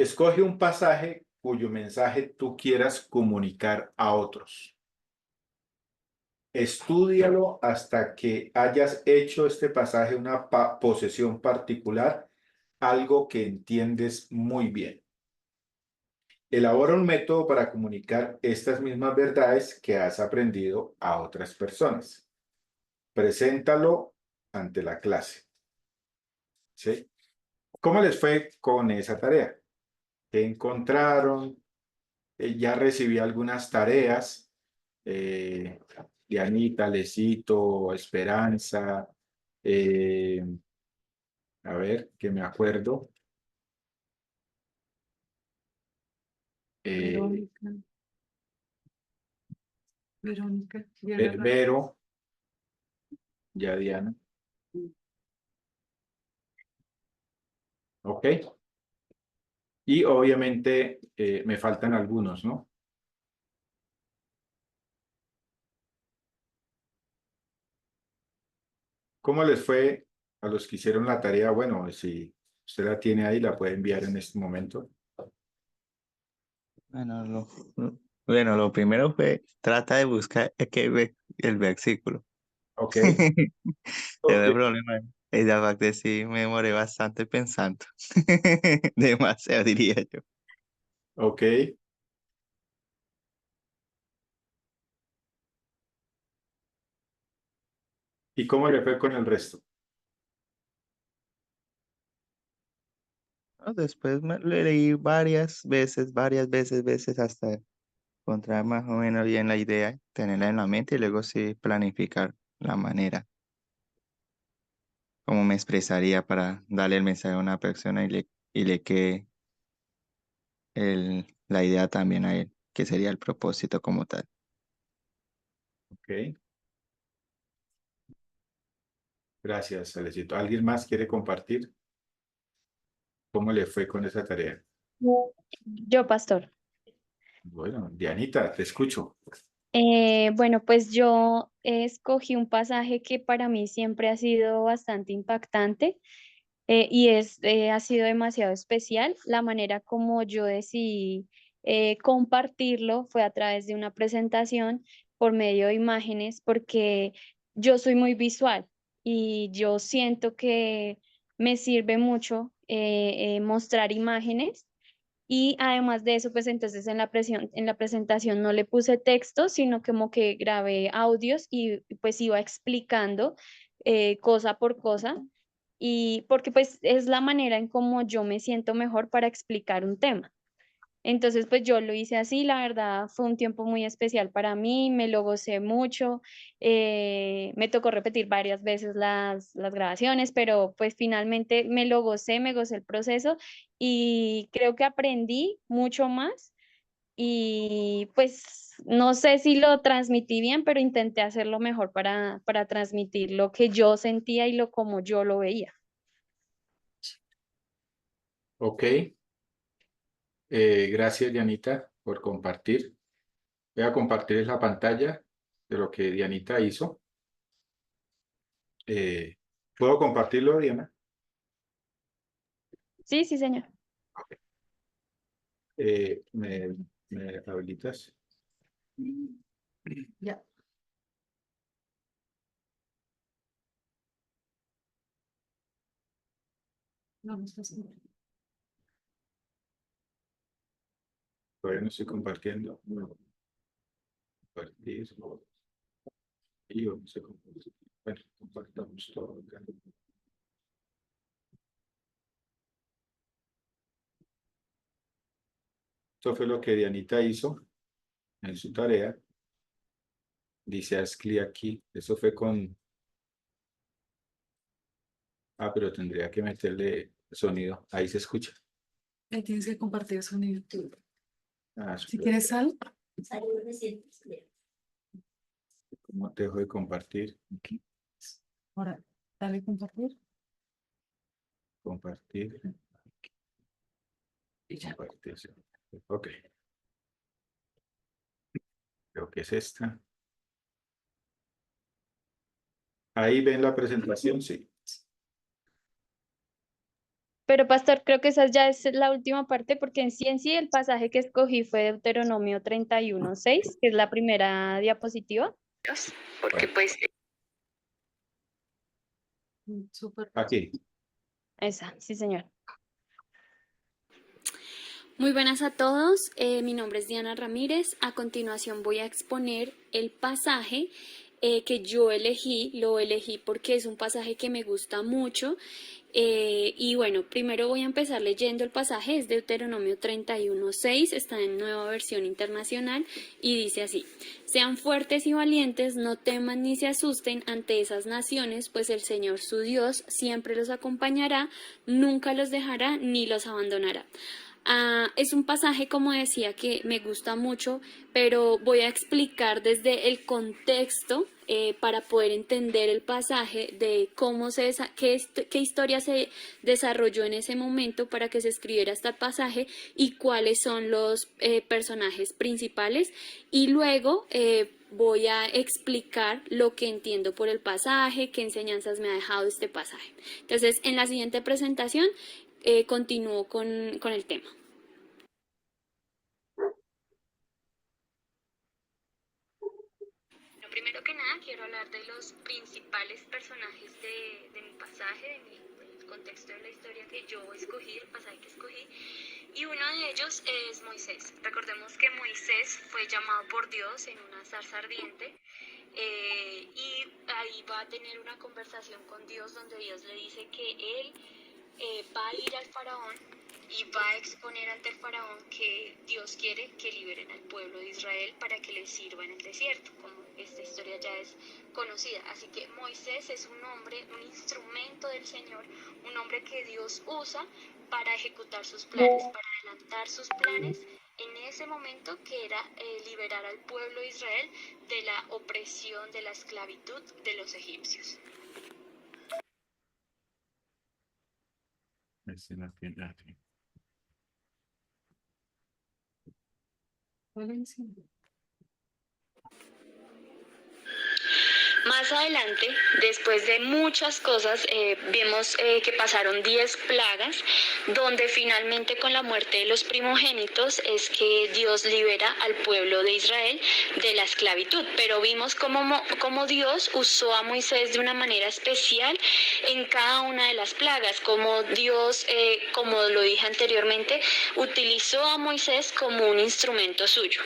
Escoge un pasaje cuyo mensaje tú quieras comunicar a otros. Estúdialo hasta que hayas hecho este pasaje una posesión particular, algo que entiendes muy bien. Elabora un método para comunicar estas mismas verdades que has aprendido a otras personas. Preséntalo ante la clase. ¿Sí? ¿Cómo les fue con esa tarea? ¿Qué encontraron? Ya recibí algunas tareas. Eh, Dianita, Lecito, Esperanza. eh, a ver, que me acuerdo. eh, Verónica. Verónica. Diana Vero, ya Diana. Ok. Y obviamente me faltan algunos, ¿no? ¿Cómo les fue a los que hicieron la tarea? Bueno, si usted la tiene ahí, la puede enviar en este momento. Bueno, lo primero fue, trata de buscar el versículo. Ok. Ok. Ese problema. Esa parte sí me demoré bastante pensando. Demasiado, diría yo. Ok. ¿Y cómo le fue con el resto? ¿No? Después me lo leí varias veces hasta encontrar más o menos bien la idea, tenerla en la mente y luego sí planificar la manera como me expresaría para darle el mensaje a una persona y le quede la idea también a él, que sería el propósito como tal. Ok. Gracias, Alecito. ¿Alguien más quiere compartir cómo le fue con esa tarea? Yo, pastor. Bueno, Dianita, te escucho. Bueno, pues yo escogí un pasaje que para mí siempre ha sido bastante impactante ha sido demasiado especial. La manera como yo decidí compartirlo fue a través de una presentación por medio de imágenes, porque yo soy muy visual y yo siento que me sirve mucho mostrar imágenes. Y además de eso, pues entonces en la presentación no le puse texto, sino como que grabé audios y pues iba explicando cosa por cosa. Y porque pues es la manera en cómo yo me siento mejor para explicar un tema. Entonces, pues yo lo hice así, la verdad fue un tiempo muy especial para mí, me lo gocé mucho, me tocó repetir varias veces las grabaciones, pero pues finalmente me lo gocé, me gocé el proceso y creo que aprendí mucho más y pues no sé si lo transmití bien, pero intenté hacerlo mejor para transmitir lo que yo sentía y lo como yo lo veía. Ok. Gracias, Dianita, por compartir. Voy a compartir la pantalla de lo que Dianita hizo. Eh, ¿Puedo compartirlo, Diana? Sí, sí, señor. ¿Me habilitas? Ya. No, no está haciendo. Todavía no estoy compartiendo. Compartir. Y yo no sé cómo. Bueno, compartamos todo acá. Esto fue lo que Dianita hizo en su tarea. Dice Ascli aquí. Eso fue con. Ah, pero tendría que meterle sonido. Ahí se escucha. Ahí tienes que compartir el sonido. Ah, Si súper. quieres sal, ¿Cómo te dejo de compartir? Aquí. ahora dale compartir Compartir. y ya. Compartir. Ok. Creo que es esta. Ahí ven la presentación, sí. Pero pastor, creo que esa ya es la última parte porque en sí el pasaje que escogí fue Deuteronomio 31:6, que es la primera diapositiva. Porque Bueno, pues Súper. aquí. esa, sí señor. Muy buenas a todos, mi nombre es Diana Ramírez. A continuación voy a exponer el pasaje que yo elegí. Lo elegí porque es un pasaje que me gusta mucho. Y bueno, primero voy a empezar leyendo el pasaje, es Deuteronomio 31:6, está en Nueva Versión Internacional y dice así: sean fuertes y valientes, no teman ni se asusten ante esas naciones, pues el Señor su Dios siempre los acompañará, nunca los dejará ni los abandonará. Es un pasaje, como decía, que me gusta mucho, pero voy a explicar desde el contexto para poder entender el pasaje de qué historia se desarrolló en ese momento para que se escribiera este pasaje y cuáles son los personajes principales. Y luego voy a explicar lo que entiendo por el pasaje, qué enseñanzas me ha dejado este pasaje. Entonces, en la siguiente presentación continúo con el tema. Primero que nada, quiero hablar de los principales personajes de mi pasaje, del contexto de la historia que yo escogí, el pasaje que escogí. Y uno de ellos es Moisés. Recordemos que Moisés fue llamado por Dios en una zarza ardiente. Y ahí va a tener una conversación con Dios donde Dios le dice que él va a ir al faraón y va a exponer ante el faraón que Dios quiere que liberen al pueblo de Israel para que les sirva en el desierto, como esta historia ya es conocida. Así que Moisés es un hombre, un instrumento del Señor, un hombre que Dios usa para ejecutar sus planes, para adelantar sus planes en ese momento, que era liberar al pueblo de Israel de la opresión, de la esclavitud de los egipcios. Valencia. Más adelante, después de muchas cosas, vemos que pasaron 10 plagas, donde finalmente con la muerte de los primogénitos es que Dios libera al pueblo de Israel de la esclavitud. Pero vimos cómo Dios usó a Moisés de una manera especial en cada una de las plagas, como Dios, como lo dije anteriormente, utilizó a Moisés como un instrumento suyo.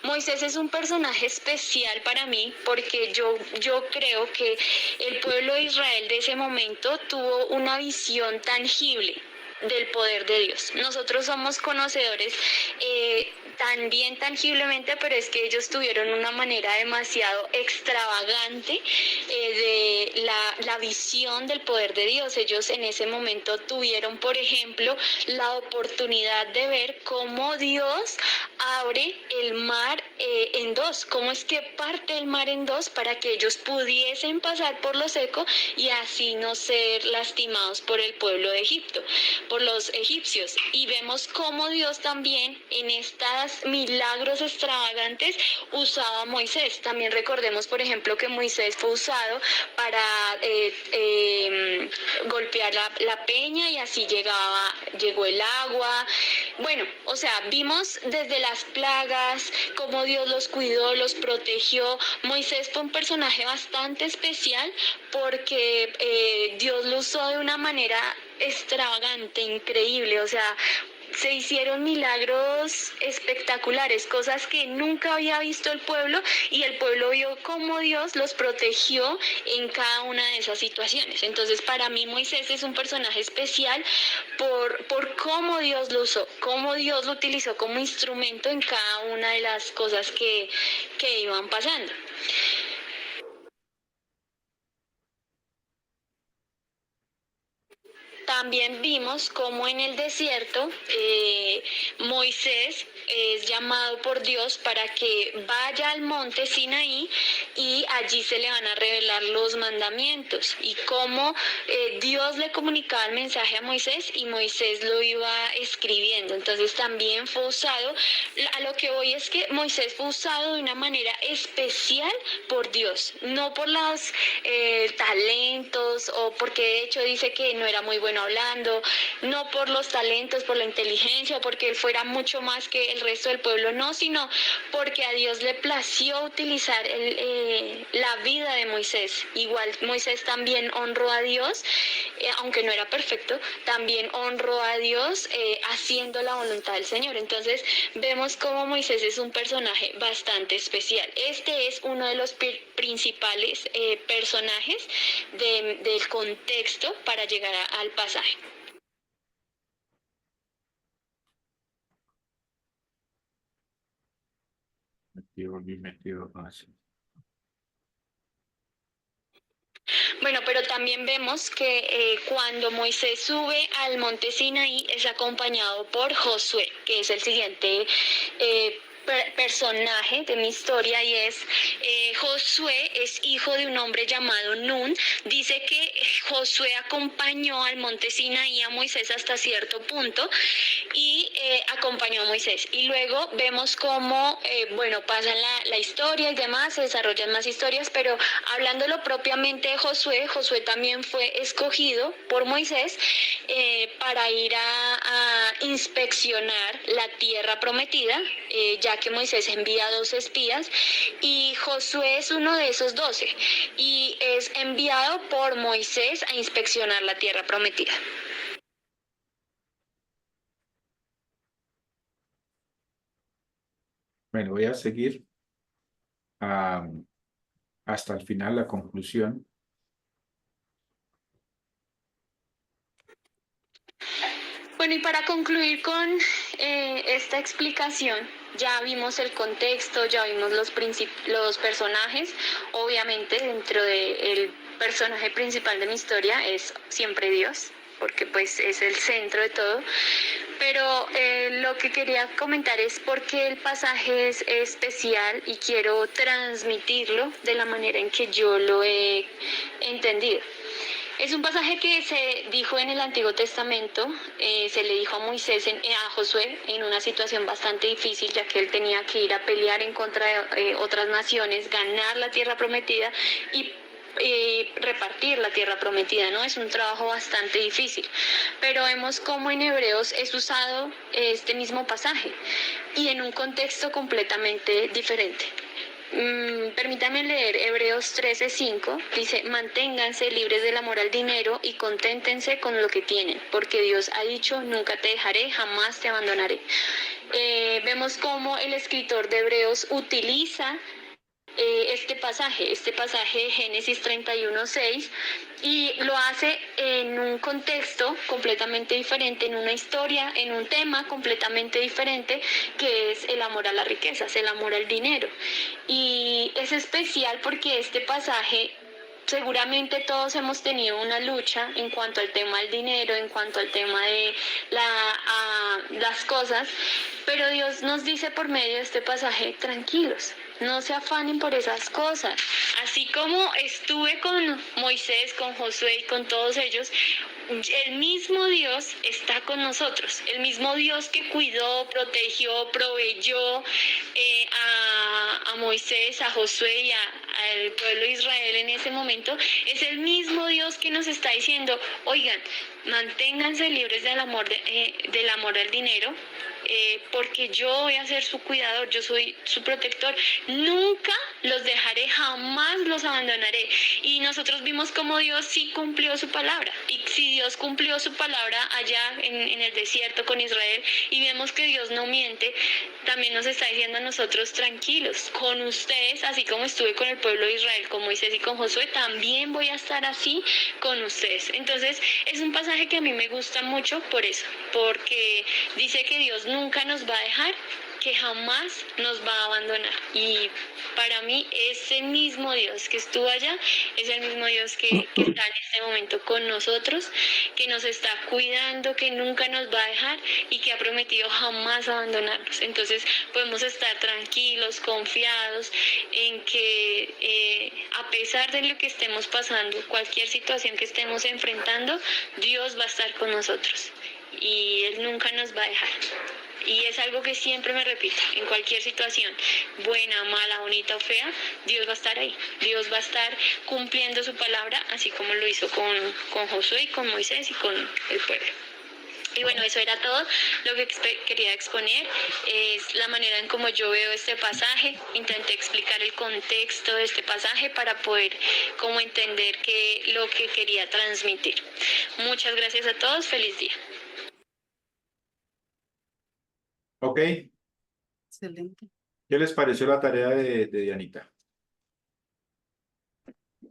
Moisés es un personaje especial para mí porque yo creo que el pueblo de Israel de ese momento tuvo una visión tangible del poder de Dios. Nosotros somos conocedores también tangiblemente, pero es que ellos tuvieron una manera demasiado extravagante de la visión del poder de Dios. Ellos en ese momento tuvieron, por ejemplo, la oportunidad de ver cómo Dios abre el mar en dos, cómo es que parte el mar en dos para que ellos pudiesen pasar por lo seco y así no ser lastimados por el pueblo de Egipto, por los egipcios. Y vemos cómo Dios también en estos milagros extravagantes usaba a Moisés. También recordemos, por ejemplo, que Moisés fue usado para golpear la peña y así llegó el agua. Bueno, o sea, vimos desde las plagas, cómo Dios los cuidó, los protegió. Moisés fue un personaje bastante especial porque Dios lo usó de una manera extravagante, increíble, o sea, se hicieron milagros espectaculares, cosas que nunca había visto el pueblo, y el pueblo vio cómo Dios los protegió en cada una de esas situaciones. Entonces, para mí Moisés es un personaje especial por cómo Dios lo usó, cómo Dios lo utilizó como instrumento en cada una de las cosas que iban pasando. También vimos cómo en el desierto Moisés es llamado por Dios para que vaya al monte Sinaí y allí se le van a revelar los mandamientos y cómo Dios le comunicaba el mensaje a Moisés y Moisés lo iba escribiendo. Entonces también fue usado, a lo que voy es que Moisés fue usado de una manera especial por Dios, no por los talentos o porque de hecho dice que no era muy bueno hablando, no por los talentos, por la inteligencia, porque él fuera mucho más que el resto del pueblo, no, sino porque a Dios le plació utilizar la vida de Moisés. Igual Moisés también honró a Dios, aunque no era perfecto, también honró a Dios haciendo la voluntad del Señor. Entonces vemos cómo Moisés es un personaje bastante especial. Este es uno de los principales personajes del contexto para llegar al pasaje. Metido. Ah, sí. Bueno, pero también vemos que cuando Moisés sube al monte Sinaí es acompañado por Josué, que es el siguiente personaje de mi historia, y es Josué es hijo de un hombre llamado Nun. Dice que Josué acompañó al monte Sinaí a Moisés hasta cierto punto y acompañó a Moisés. Y luego vemos cómo, pasan la historia y demás, se desarrollan más historias, pero hablándolo propiamente de Josué, Josué también fue escogido por Moisés para ir a inspeccionar la tierra prometida, ya que Moisés envía 12 espías y Josué es uno de esos 12 y es enviado por Moisés a inspeccionar la tierra prometida. Bueno, voy a seguir hasta el final, la conclusión. Bueno, y para concluir con esta explicación, ya vimos el contexto, ya vimos los personajes. Obviamente, dentro del personaje principal de mi historia es siempre Dios, porque pues es el centro de todo. Pero lo que quería comentar es por qué el pasaje es especial y quiero transmitirlo de la manera en que yo lo he entendido. Es un pasaje que se dijo en el Antiguo Testamento, se le dijo a Moisés, a Josué, en una situación bastante difícil, ya que él tenía que ir a pelear en contra de otras naciones, ganar la tierra prometida y repartir la tierra prometida, ¿no? Es un trabajo bastante difícil, pero vemos cómo en Hebreos es usado este mismo pasaje y en un contexto completamente diferente. Permítanme leer Hebreos 13:5, dice: manténganse libres del amor al dinero y conténtense con lo que tienen, porque Dios ha dicho: nunca te dejaré, jamás te abandonaré. Vemos cómo el escritor de Hebreos utiliza este pasaje de Génesis 31:6, y lo hace en un contexto completamente diferente, en una historia, en un tema completamente diferente, que es el amor a las riquezas, el amor al dinero. Y es especial porque este pasaje, seguramente todos hemos tenido una lucha en cuanto al tema del dinero, en cuanto al tema de las cosas, pero Dios nos dice por medio de este pasaje: tranquilos, no se afanen por esas cosas. Así como estuve con Moisés, con Josué y con todos ellos, el mismo Dios está con nosotros. El mismo Dios que cuidó, protegió, proveyó a Moisés, a Josué y al pueblo de Israel en ese momento, es el mismo Dios que nos está diciendo: oigan, manténganse libres del amor al dinero, porque yo voy a ser su cuidador, yo soy su protector, nunca los dejaré, jamás los abandonaré. Y nosotros vimos cómo Dios sí cumplió su palabra, y si Dios cumplió su palabra allá en el desierto con Israel, y vemos que Dios no miente, también nos está diciendo a nosotros: tranquilos, con ustedes, así como estuve con el pueblo de Israel, con Moisés y con Josué, también voy a estar así con ustedes. Entonces es un pasaje que a mí me gusta mucho por eso, porque dice que Dios nunca nos va a dejar, que jamás nos va a abandonar. Y para mí ese mismo Dios que estuvo allá es el mismo Dios que está en este momento con nosotros, que nos está cuidando, que nunca nos va a dejar y que ha prometido jamás abandonarnos. Entonces podemos estar tranquilos, confiados en que pesar de lo que estemos pasando, cualquier situación que estemos enfrentando, Dios va a estar con nosotros y Él nunca nos va a dejar. Y es algo que siempre me repito, en cualquier situación, buena, mala, bonita o fea, Dios va a estar ahí. Dios va a estar cumpliendo su palabra, así como lo hizo con Josué y con Moisés y con el pueblo. Y bueno, eso era todo lo que quería exponer, es la manera en cómo yo veo este pasaje. Intenté explicar el contexto de este pasaje para poder como entender lo que quería transmitir. Muchas gracias a todos, feliz día. Ok, Excelente. ¿qué les pareció la tarea de Dianita?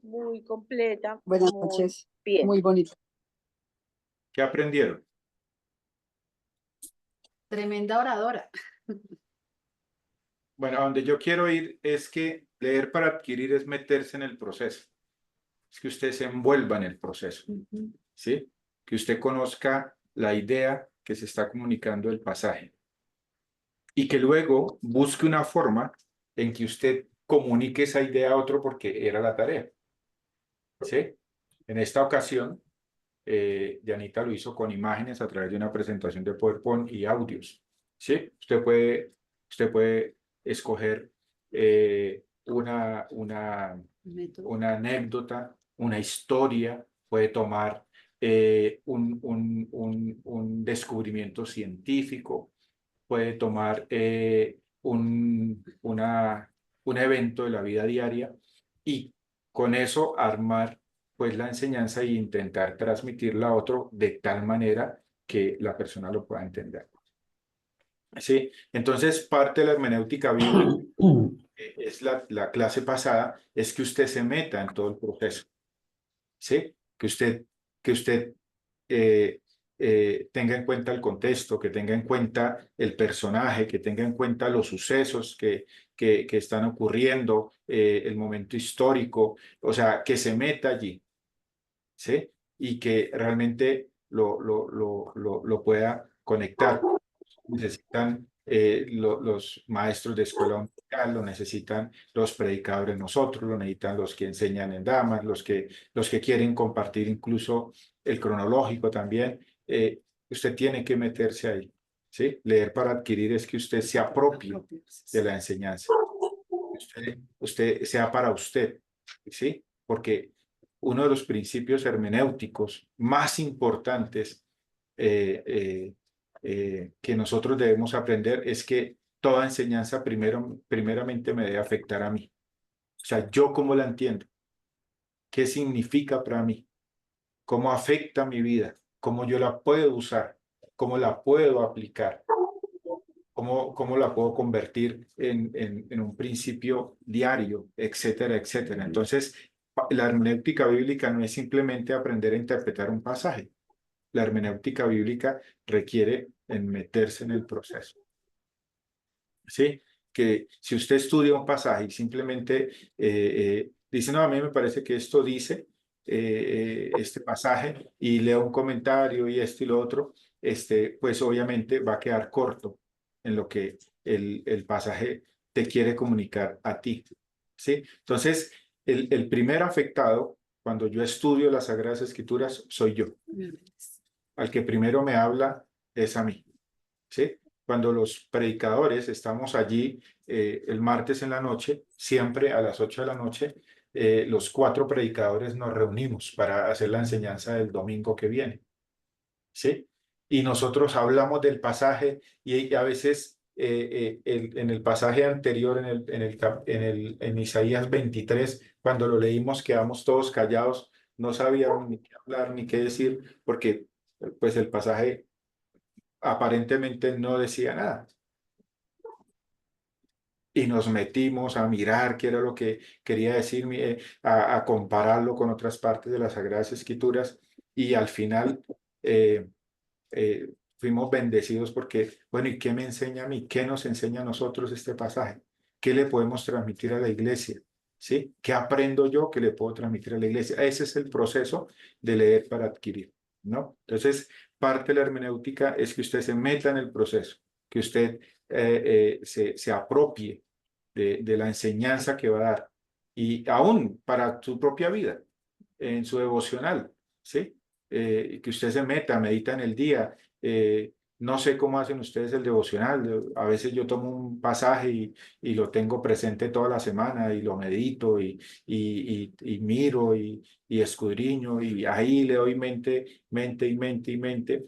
Muy completa. Buenas muy noches. bien. Muy bonito. ¿Qué aprendieron? Tremenda oradora. Bueno, a donde yo quiero ir es que leer para adquirir es meterse en el proceso. Es que usted se envuelva en el proceso, ¿sí? Que usted conozca la idea que se está comunicando el pasaje. Y que luego busque una forma en que usted comunique esa idea a otro porque era la tarea, ¿sí? En esta ocasión, Dianita lo hizo con imágenes a través de una presentación de PowerPoint y audios, ¿sí? Usted puede escoger una anécdota, una historia, puede tomar un descubrimiento científico, puede tomar un evento de la vida diaria y con eso armar pues la enseñanza e intentar transmitirla a otro de tal manera que la persona lo pueda entender. ¿Sí? Entonces, parte de la hermenéutica bíblica, es la clase pasada, es que usted se meta en todo el proceso. ¿Sí? Que usted tenga en cuenta el contexto, que tenga en cuenta el personaje, que tenga en cuenta los sucesos que están ocurriendo, el momento histórico, o sea, que se meta allí, ¿sí? Y que realmente lo pueda conectar. Necesitan los maestros de escuela dominical, lo necesitan los predicadores nosotros, lo necesitan los que enseñan en damas, los que quieren compartir incluso el cronológico también. Usted tiene que meterse ahí, ¿sí? Leer para adquirir es que usted se apropie de la enseñanza. Usted sea para usted, ¿sí? Porque uno de los principios hermenéuticos más importantes que nosotros debemos aprender es que toda enseñanza primeramente me debe afectar a mí. O sea, yo cómo la entiendo, qué significa para mí, cómo afecta mi vida, cómo yo la puedo usar, cómo la puedo aplicar, cómo la puedo convertir en un principio diario, etcétera, etcétera. Entonces, la hermenéutica bíblica no es simplemente aprender a interpretar un pasaje. La hermenéutica bíblica requiere en meterse en el proceso. ¿Sí? Que si usted estudia un pasaje y simplemente dice, no, a mí me parece que esto dice este pasaje y leo un comentario y esto y lo otro, pues obviamente va a quedar corto en lo que el pasaje te quiere comunicar a ti. ¿Sí? Entonces, el primer afectado cuando yo estudio las Sagradas Escrituras soy yo. Al que primero me habla es a mí, ¿sí? Cuando los predicadores estamos allí el martes en la noche, siempre a las 8 de la noche, los 4 predicadores nos reunimos para hacer la enseñanza del domingo que viene, ¿sí? Y nosotros hablamos del pasaje y a veces en el pasaje anterior, en Isaías 23, cuando lo leímos quedamos todos callados, no sabíamos ni qué hablar ni qué decir, porque pues el pasaje aparentemente no decía nada. Y nos metimos a mirar qué era lo que quería decir, a compararlo con otras partes de las Sagradas Escrituras y al final fuimos bendecidos porque, bueno, ¿y qué me enseña a mí? ¿Qué nos enseña a nosotros este pasaje? ¿Qué le podemos transmitir a la iglesia? ¿Sí? ¿Qué aprendo yo que le puedo transmitir a la iglesia? Ese es el proceso de leer para adquirir, ¿no? Entonces, parte de la hermenéutica es que usted se meta en el proceso, que usted se apropie de la enseñanza que va a dar, y aún para su propia vida, en su devocional, ¿sí? Que usted se meta, medita en el día. No sé cómo hacen ustedes el devocional. A veces yo tomo un pasaje y lo tengo presente toda la semana y lo medito y miro y escudriño y ahí le doy mente, mente y mente y mente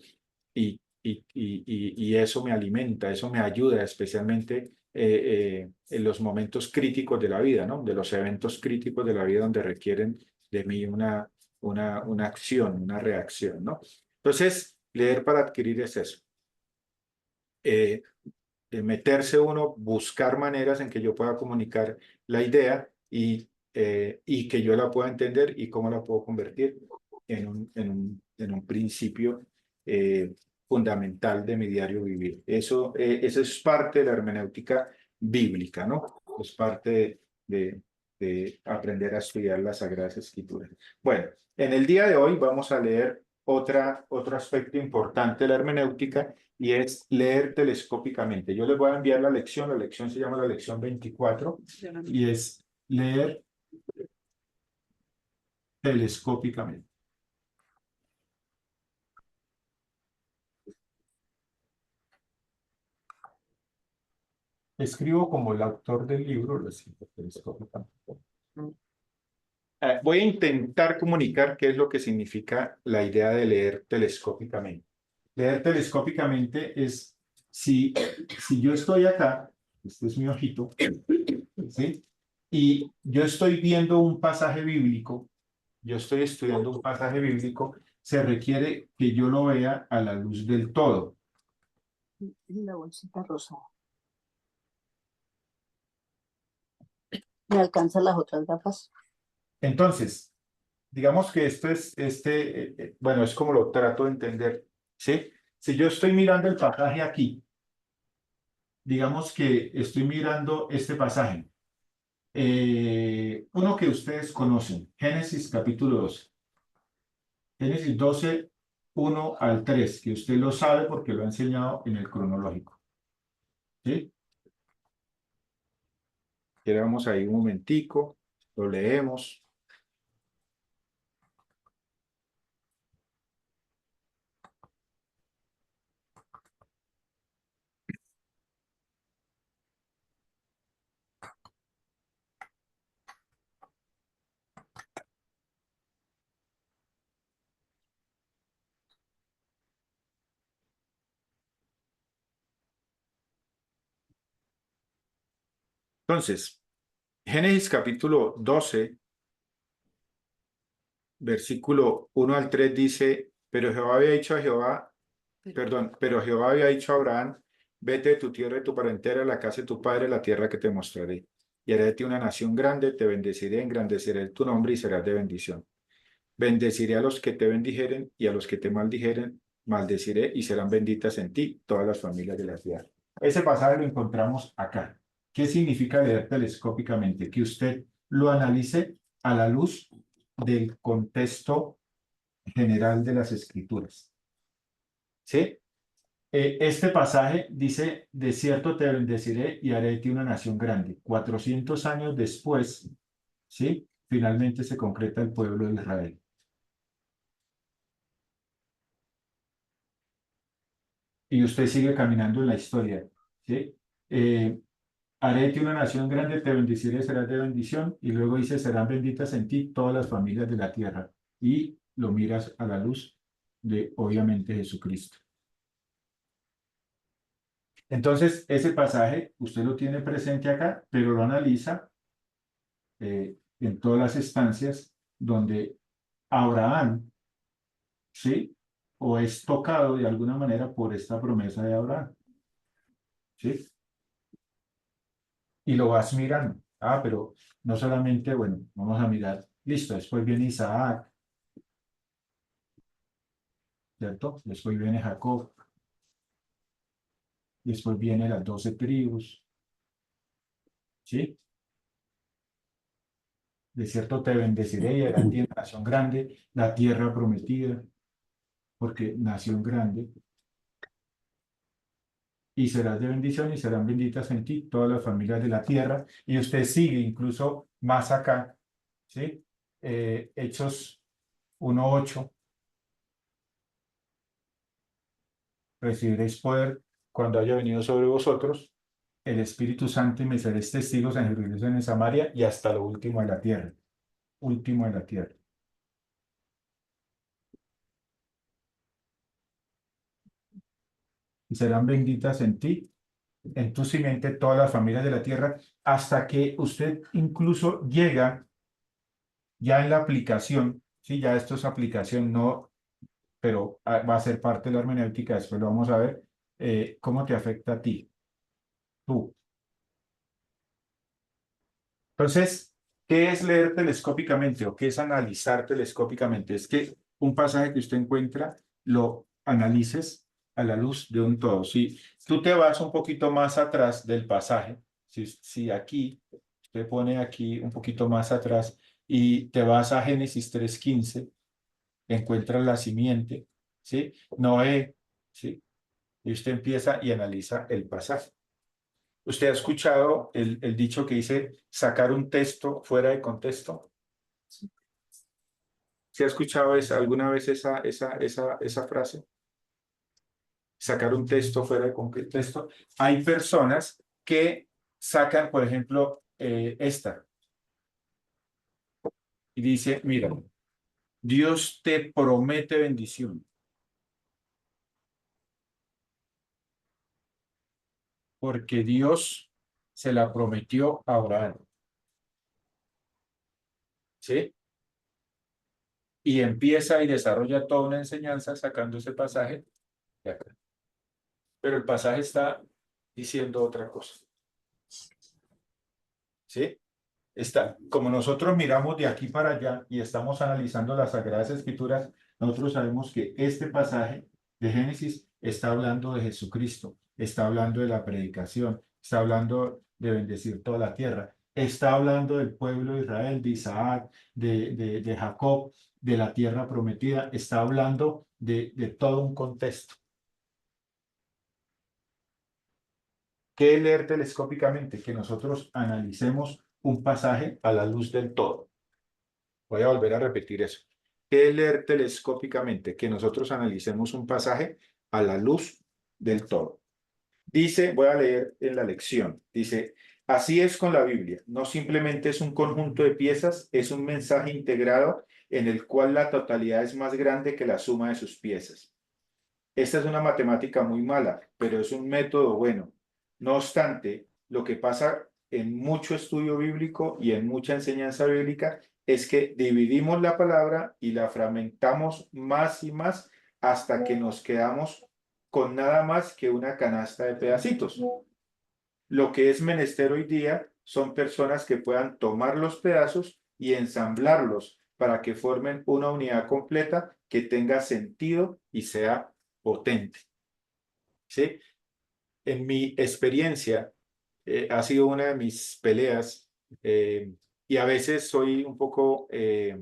y eso me alimenta, eso me ayuda, especialmente en los momentos críticos de la vida, ¿no? De los eventos críticos de la vida donde requieren de mí una acción, una reacción, ¿no? Entonces, leer para adquirir es eso. Meterse uno, buscar maneras en que yo pueda comunicar la idea y que yo la pueda entender y cómo la puedo convertir en un principio fundamental de mi diario vivir. Eso es parte de la hermenéutica bíblica, ¿no? Es parte de aprender a estudiar las Sagradas Escrituras. Bueno, en el día de hoy vamos a leer otro aspecto importante de la hermenéutica y es leer telescópicamente. Yo les voy a enviar la lección se llama la lección 24 y es leer telescópicamente. Escribo como el autor del libro, lo siento, telescópicamente. Voy a intentar comunicar qué es lo que significa la idea de leer telescópicamente. Leer telescópicamente es si yo estoy acá, este es mi ojito, ¿sí? Y yo estoy viendo un pasaje bíblico, yo estoy estudiando un pasaje bíblico, se requiere que yo lo vea a la luz del todo. La bolsita rosada. ¿Me alcanzan las otras gafas? Entonces, digamos que esto es, bueno, es como lo trato de entender, ¿sí? Si yo estoy mirando el pasaje aquí, digamos que estoy mirando este pasaje, uno que ustedes conocen, Génesis capítulo 12. Génesis 12, 1 al 3, que usted lo sabe porque lo ha enseñado en el cronológico. ¿Sí? Quedamos ahí un momentico, lo leemos. Entonces, Génesis capítulo 12, versículo 1 al 3 dice, pero Jehová había dicho a Jehová, pero Jehová había dicho a Abraham, vete de tu tierra y tu parentela, a la casa de tu padre, la tierra que te mostraré. Y haré de ti una nación grande, te bendeciré, engrandeceré tu nombre y serás de bendición. Bendeciré a los que te bendijeren y a los que te maldijeren, maldeciré y serán benditas en ti todas las familias de la tierra. Ese pasaje lo encontramos acá. ¿Qué significa leer telescópicamente? Que usted lo analice a la luz del contexto general de las escrituras. ¿Sí? Este pasaje dice, de cierto te bendeciré y haré de ti una nación grande. 400 años después, ¿sí? Finalmente se concreta el pueblo de Israel. Y usted sigue caminando en la historia, ¿sí? Haré de ti una nación grande, te bendeciré, serás de bendición, y luego dice, serán benditas en ti todas las familias de la tierra. Y lo miras a la luz de, obviamente, Jesucristo. Entonces, ese pasaje usted lo tiene presente acá, pero lo analiza en todas las estancias donde Abraham, ¿sí? O es tocado de alguna manera por esta promesa de Abraham, ¿sí? Y lo vas mirando. Ah, pero no solamente, bueno, vamos a mirar, listo, después viene Isaac, ¿cierto? Después viene Jacob, después vienen las 12 tribus, ¿sí? De cierto te bendeciré y haré de ti una nación grande, la tierra prometida, porque nación grande. y serás de bendición y serán benditas en ti todas las familias de la tierra. Y usted sigue incluso más acá, ¿sí? Hechos 1:8. Recibiréis poder cuando haya venido sobre vosotros el Espíritu Santo y me seréis testigos en Jerusalén, en Samaria y hasta lo último de la tierra. Último de la tierra. Y serán benditas en ti, en tu simiente, todas las familias de la tierra, hasta que usted incluso llega ya en la aplicación, sí, ya esto es aplicación, no, pero va a ser parte de la hermenéutica, después lo vamos a ver, cómo te afecta a ti, tú. Entonces, ¿qué es leer telescópicamente o qué es analizar telescópicamente? Es que un pasaje que usted encuentra lo analices a la luz de un todo. Si tú te vas un poquito más atrás del pasaje, si aquí, usted pone aquí un poquito más atrás y te vas a Génesis 3:15, encuentras la simiente, ¿sí? Noé, ¿sí? Y usted empieza y analiza el pasaje. ¿Usted ha escuchado el dicho que dice sacar un texto fuera de contexto? ¿Se ha escuchado alguna vez esa frase? Sacar un texto fuera de contexto. Hay personas que sacan, por ejemplo, esta y dice, mira, Dios te promete bendición porque Dios se la prometió a Abraham. ¿Sí? Y empieza y desarrolla toda una enseñanza sacando ese pasaje de acá. Pero el pasaje está diciendo otra cosa. ¿Sí? Está, como nosotros miramos de aquí para allá y estamos analizando las Sagradas Escrituras, nosotros sabemos que este pasaje de Génesis está hablando de Jesucristo, está hablando de la predicación, está hablando de bendecir toda la tierra, está hablando del pueblo de Israel, de Isaac, de Jacob, de la tierra prometida, está hablando de todo un contexto. ¿Qué es leer telescópicamente? Que nosotros analicemos un pasaje a la luz del todo. Voy a volver a repetir eso. ¿Qué es leer telescópicamente? Que nosotros analicemos un pasaje a la luz del todo. Dice, voy a leer en la lección, dice, así es con la Biblia, no simplemente es un conjunto de piezas, es un mensaje integrado en el cual la totalidad es más grande que la suma de sus piezas. Esta es una matemática muy mala, pero es un método bueno. No obstante, lo que pasa en mucho estudio bíblico y en mucha enseñanza bíblica es que dividimos la palabra y la fragmentamos más y más hasta que nos quedamos con nada más que una canasta de pedacitos. Lo que es menester hoy día son personas que puedan tomar los pedazos y ensamblarlos para que formen una unidad completa que tenga sentido y sea potente. ¿Sí? En mi experiencia, ha sido una de mis peleas y a veces soy un poco, eh,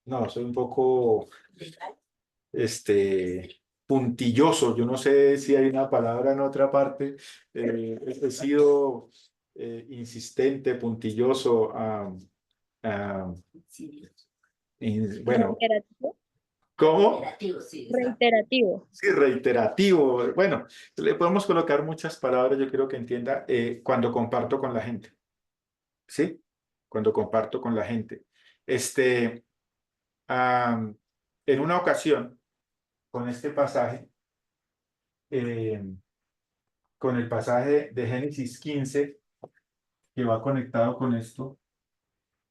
no, soy un poco, puntilloso. Yo no sé si hay una palabra en otra parte. He sido insistente, puntilloso. Ah, bueno, Reiterativo. ¿cómo? Reiterativo. Sí, reiterativo. Bueno, le podemos colocar muchas palabras, yo quiero que entienda, cuando comparto con la gente. ¿Sí? Cuando comparto con la gente. Ah, en una ocasión, con este pasaje, eh, con el pasaje de Génesis 15, que va conectado con esto,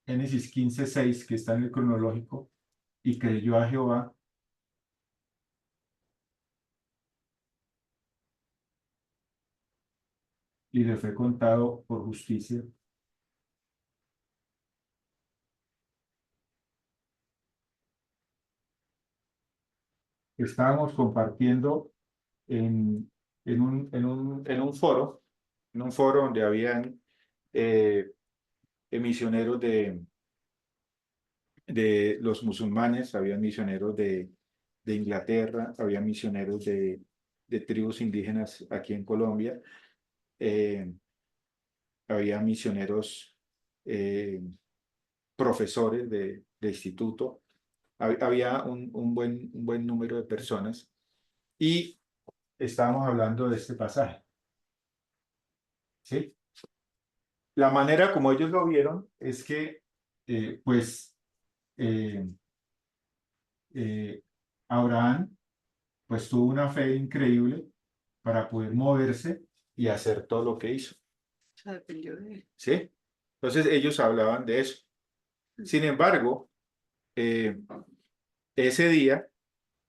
Génesis 15:6, que está en el cronológico, y creyó a Jehová. Y le fue contado por justicia. Estábamos compartiendo en un foro donde habían misioneros de los musulmanes, habían misioneros de Inglaterra, había misioneros de tribus indígenas aquí en Colombia, había misioneros, profesores de instituto, había un buen número de personas y estábamos hablando de este pasaje. ¿Sí? La manera como ellos lo vieron es que, pues, eh, Abraham, pues tuvo una fe increíble para poder moverse y hacer todo lo que hizo. O sea, dependió de él. ¿Sí? Entonces ellos hablaban de eso. Sin embargo, ese día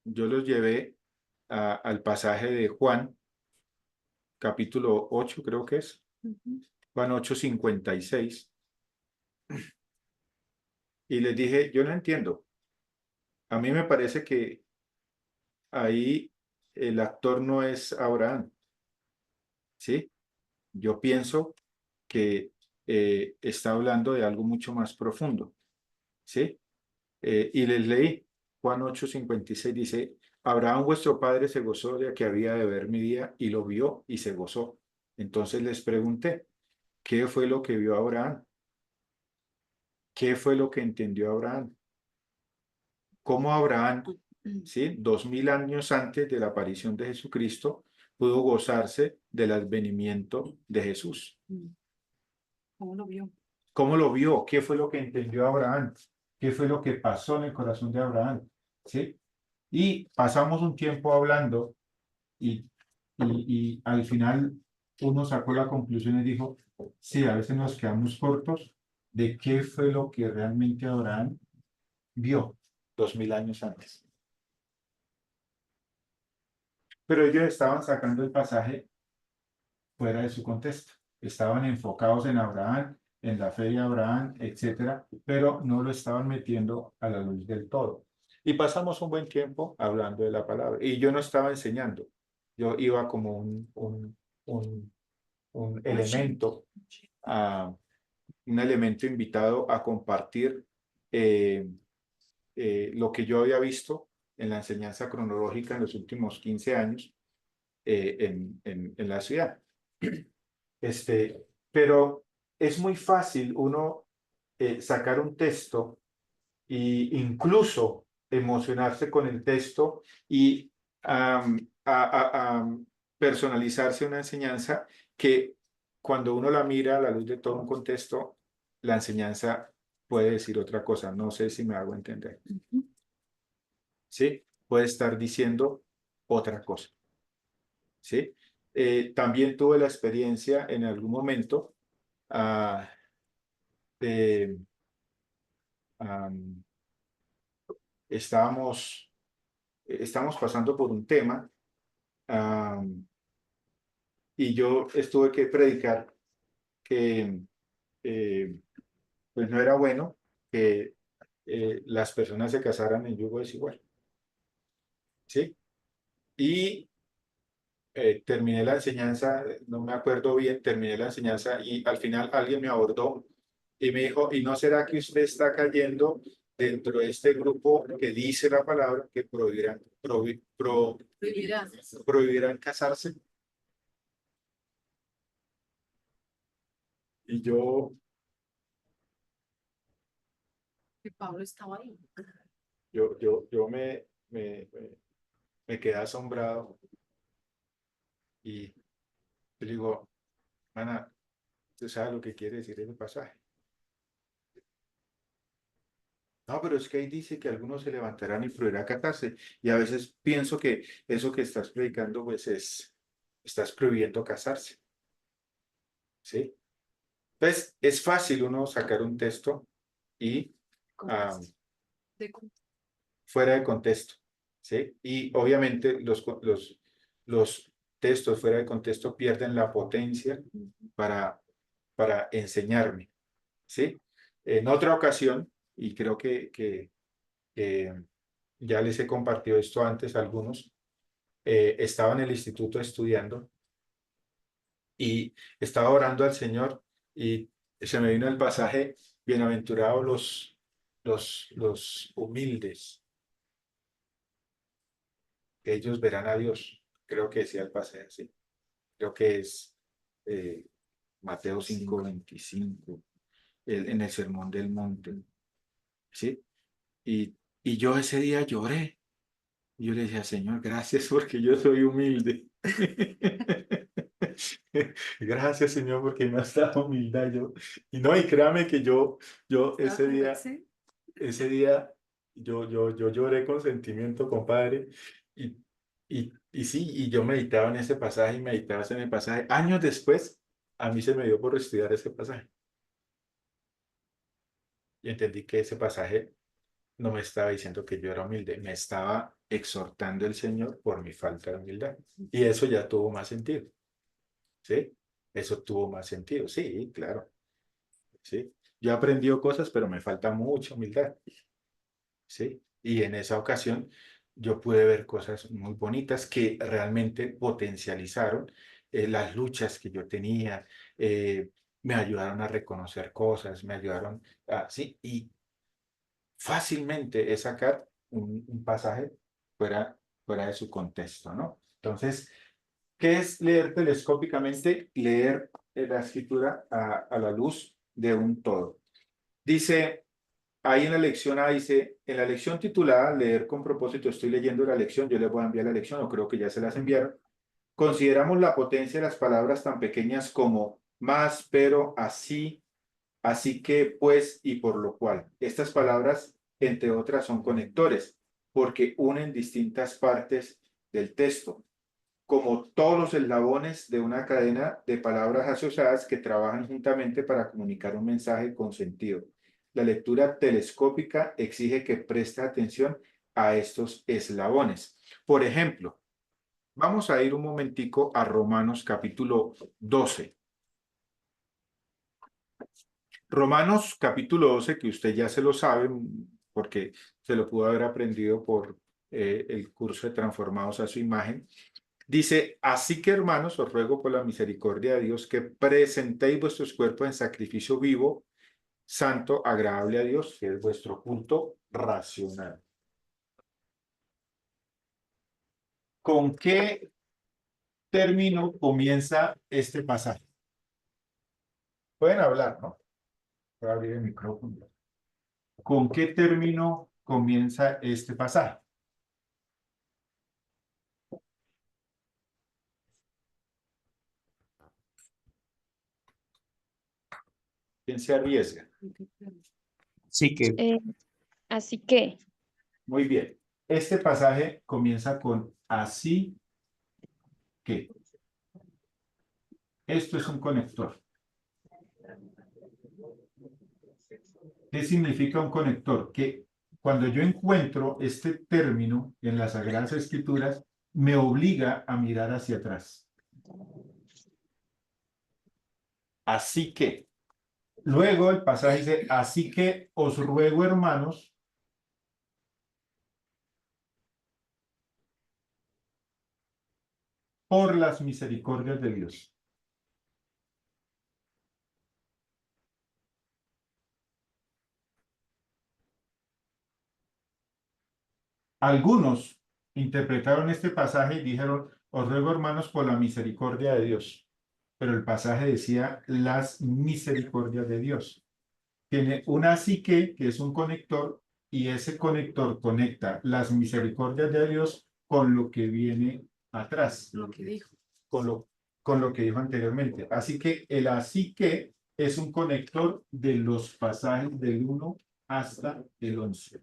yo los llevé al pasaje de Juan, capítulo 8, creo que es. Juan 8:56. Y les dije, yo no entiendo. A mí me parece que ahí el actor no es Abraham. ¿Sí? Yo pienso que está hablando de algo mucho más profundo. ¿Sí? Y les leí, Juan 8:56 dice, Abraham vuestro padre se gozó de que había de ver mi día y lo vio y se gozó. Entonces les pregunté, ¿qué fue lo que vio Abraham? ¿Qué fue lo que entendió Abraham? ¿Cómo Abraham, ¿sí? 2000 años antes de la aparición de Jesucristo, pudo gozarse del advenimiento de Jesús? ¿Cómo lo vio? ¿Cómo lo vio? ¿Qué fue lo que entendió Abraham? ¿Qué fue lo que pasó en el corazón de Abraham? ¿Sí? Y pasamos un tiempo hablando y al final uno sacó la conclusión y dijo, sí, a veces nos quedamos cortos de qué fue lo que realmente Abraham vio 2000 años antes. Pero ellos estaban sacando el pasaje fuera de su contexto. Estaban enfocados en Abraham, en la fe de Abraham, etcétera, pero no lo estaban metiendo a la luz del todo. Y pasamos un buen tiempo hablando de la palabra. Y yo no estaba enseñando. Yo iba como un elemento, un elemento invitado a compartir lo que yo había visto en la enseñanza cronológica en los últimos 15 años en la ciudad. Pero es muy fácil uno sacar un texto e incluso emocionarse con el texto y personalizarse una enseñanza que cuando uno la mira a la luz de todo un contexto, la enseñanza puede decir otra cosa. No sé si me hago entender. ¿Sí? Puede estar diciendo otra cosa. ¿Sí? También tuve la experiencia en algún momento de, estamos pasando por un tema y yo estuve que predicar que pues no era bueno que las personas se casaran en yugo desigual. ¿Sí? Y terminé la enseñanza, no me acuerdo bien, terminé la enseñanza y al final alguien me abordó y me dijo, ¿y no será que usted está cayendo dentro de este grupo que dice la palabra que prohibirán casarse? Y Que Pablo estaba ahí. yo me quedé asombrado y le digo, Ana, ¿tú sabes lo que quiere decir ese pasaje? No, pero es que ahí dice que algunos se levantarán y prohibirán casarse. Y a veces pienso que eso que estás predicando, pues estás prohibiendo casarse. ¿Sí? Entonces, es fácil uno sacar un texto y De fuera de contexto. ¿Sí? Y obviamente los textos fuera de contexto pierden la potencia para enseñarme. ¿Sí? En otra ocasión, y creo que ya les he compartido esto antes a algunos, estaba en el instituto estudiando y estaba orando al Señor y se me vino el pasaje, bienaventurados los humildes, ellos verán a Dios. Creo que decía el pasaje así. Creo que es Mateo 5:25, en el Sermón del Monte. ¿Sí? Y yo ese día lloré. Y yo le decía, Señor, gracias porque yo soy humilde. Gracias, Señor, porque me has dado humildad. Y no, y créame que yo ese día, yo lloré con sentimiento, compadre. Y, y sí, y yo meditaba en ese pasaje y meditaba en el pasaje. Años después, a mí se me dio por estudiar ese pasaje. Y entendí que ese pasaje no me estaba diciendo que yo era humilde, me estaba exhortando el Señor por mi falta de humildad. Y eso ya tuvo más sentido. ¿Sí? Eso tuvo más sentido. Sí, claro. ¿Sí? Yo he aprendido cosas, pero me falta mucha humildad. ¿Sí? Y en esa ocasión yo pude ver cosas muy bonitas que realmente potencializaron las luchas que yo tenía, me ayudaron a reconocer cosas, me ayudaron a, sí, y fácilmente es sacar un pasaje fuera de su contexto, ¿no? Entonces, ¿qué es leer telescópicamente? Leer la escritura a la luz de un todo. Dice, ahí en la lección A dice, en la lección titulada Leer con propósito, estoy leyendo la lección, yo les voy a enviar la lección, o creo que ya se las enviaron. Consideramos la potencia de las palabras tan pequeñas como más, pero, así, así que, pues y por lo cual. Estas palabras, entre otras, son conectores, porque unen distintas partes del texto, como todos los eslabones de una cadena de palabras asociadas que trabajan juntamente para comunicar un mensaje con sentido. La lectura telescópica exige que preste atención a estos eslabones. Por ejemplo, vamos a ir un momentico a Romanos capítulo 12. Romanos capítulo 12, que usted ya se lo sabe, porque se lo pudo haber aprendido por el curso de Transformados a su imagen. Dice, así que hermanos, os ruego por la misericordia de Dios que presentéis vuestros cuerpos en sacrificio vivo, santo, agradable a Dios, que es vuestro culto racional. ¿Con qué término comienza este pasaje? Pueden hablar, ¿no? Voy a abrir el micrófono. ¿Con qué término comienza este pasaje? ¿Quién se arriesga? Sí que Así que, Muy bien. Este pasaje comienza con así que. Esto es un conector. ¿Qué significa un conector? Que cuando yo encuentro este término en las Sagradas Escrituras, me obliga a mirar hacia atrás. Así que, luego el pasaje dice, así que os ruego, hermanos, por las misericordias de Dios. Algunos interpretaron este pasaje y dijeron, os ruego, hermanos, por la misericordia de Dios. Pero el pasaje decía las misericordias de Dios. Tiene una psique, que es un conector, y ese conector conecta las misericordias de Dios con lo que viene atrás. Lo que dijo. Con lo que dijo anteriormente. Así que el así que es un conector de los pasajes del 1 hasta el 11.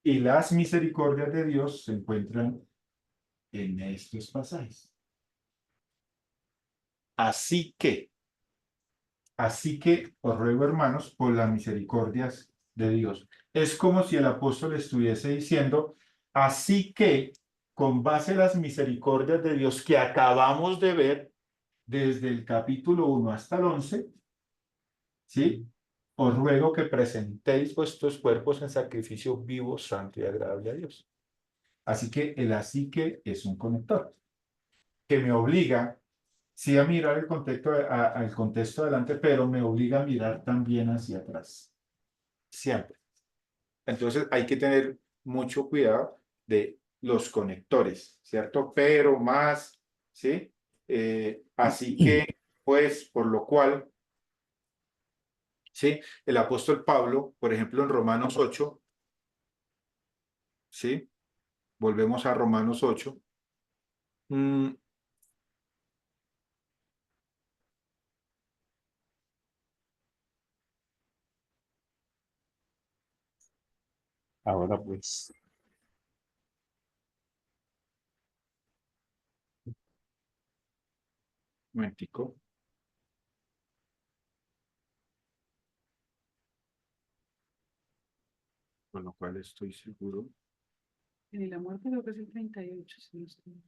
Y las misericordias de Dios se encuentran en estos pasajes. Así que os ruego, hermanos, por las misericordias de Dios. Es como si el apóstol estuviese diciendo, así que, con base en las misericordias de Dios que acabamos de ver desde el capítulo 1 hasta el 11, ¿sí? Os ruego que presentéis vuestros cuerpos en sacrificio vivo, santo y agradable a Dios. Así que el así que es un conector que me obliga, sí, a mirar el contexto, al contexto adelante, pero me obliga a mirar también hacia atrás. Siempre. Entonces hay que tener mucho cuidado de los conectores, ¿cierto? Pero más, ¿sí? Así que, pues, por lo cual, ¿sí? El apóstol Pablo, por ejemplo, en Romanos 8, ¿sí? Volvemos a Romanos 8. Ahora pues, Un momentico. Con lo cual estoy seguro. Y la muerte creo que es el 38, si no estoy.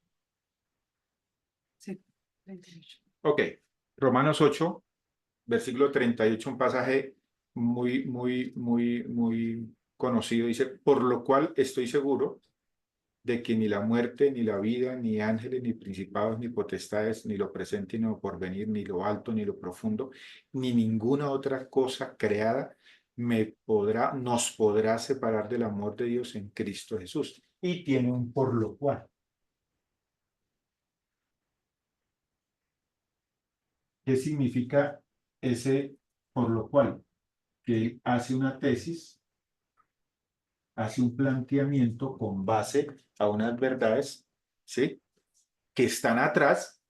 Sí, 38. Ok, Romanos 8, versículo 38, un pasaje muy conocido. Dice, por lo cual estoy seguro de que ni la muerte, ni la vida, ni ángeles, ni principados, ni potestades, ni lo presente, ni lo porvenir, ni lo alto, ni lo profundo, ni ninguna otra cosa creada nos podrá separar del amor de Dios en Cristo Jesús. Y tiene un por lo cual. ¿Qué significa ese por lo cual? Que él hace una tesis, hace un planteamiento con base a unas verdades, ¿sí? Que están atrás,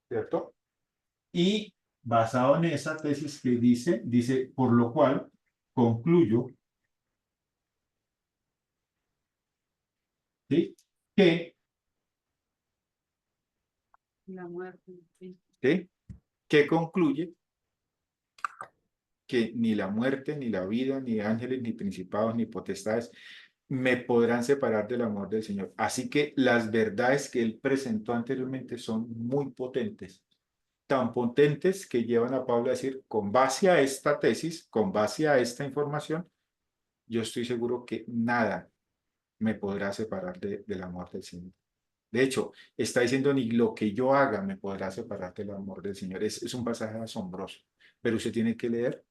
¿cierto? Y basado en esa tesis que dice, por lo cual concluyo, ¿sí? Que, La muerte. Sí. ¿sí? Que concluye que ni la muerte, ni la vida, ni ángeles, ni principados, ni potestades me podrán separar del amor del Señor. Así que las verdades que él presentó anteriormente son muy potentes, tan potentes que llevan a Pablo a decir, con base a esta tesis, con base a esta información, yo estoy seguro que nada me podrá separar del amor del Señor. De hecho, está diciendo, ni lo que yo haga me podrá separar del amor del Señor. Es un pasaje asombroso, pero usted tiene que leer